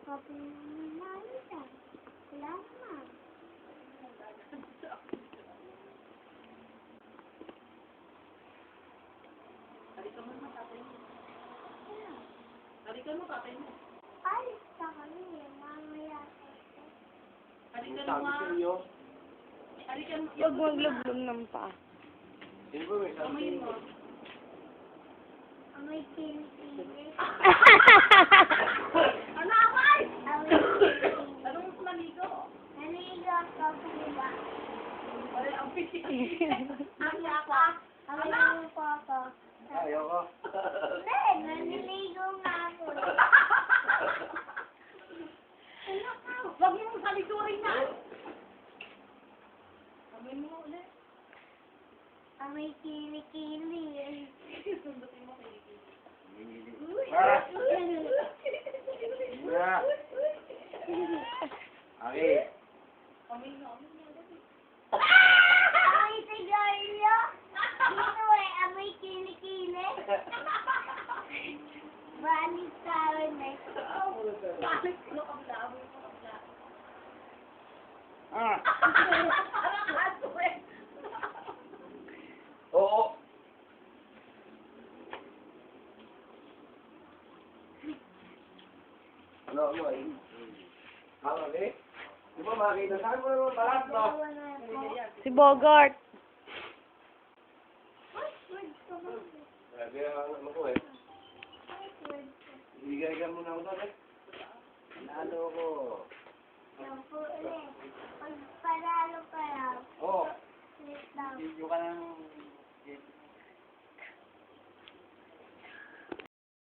Sabi ni Mami dyan. Wala naman. Halika mo na tatay mo. Halika mo tatay mo. Ay, sa kami. Mamaya. Halika mo nga. Halika mo. Huwag maglublong ng paa. Amayin mo. Amoy kinikili. Ano away? Amoy kinikili. Anong maligo? Naligo ako po ba? Ay, ang pisik. Ang yaka. Ang naligo po ako. Ayoko. Hindi, naliligo nga ako. Huwag mo mong saliturin na. Amayin mo ulit. Amoy kinikili. Sundutin mo kay Kiki. Okay. Amayin mo ulit. Amoy sigarilyo. Dito amoy kinikili. Balik tayo na. Bakit? Ano ka ba? Amayin mo ka ba? Ah. Ano ka ato eh? Oo. Ano ay? Okay. Di ba makita? Saan mo naman palat, no? Si Bogart. Kaya ano ko eh. Ibigay mo na ako doon eh. Nalo ko. Sampo ulit. Pag panalo ka lang. Oo. Wait lang. Video ka ng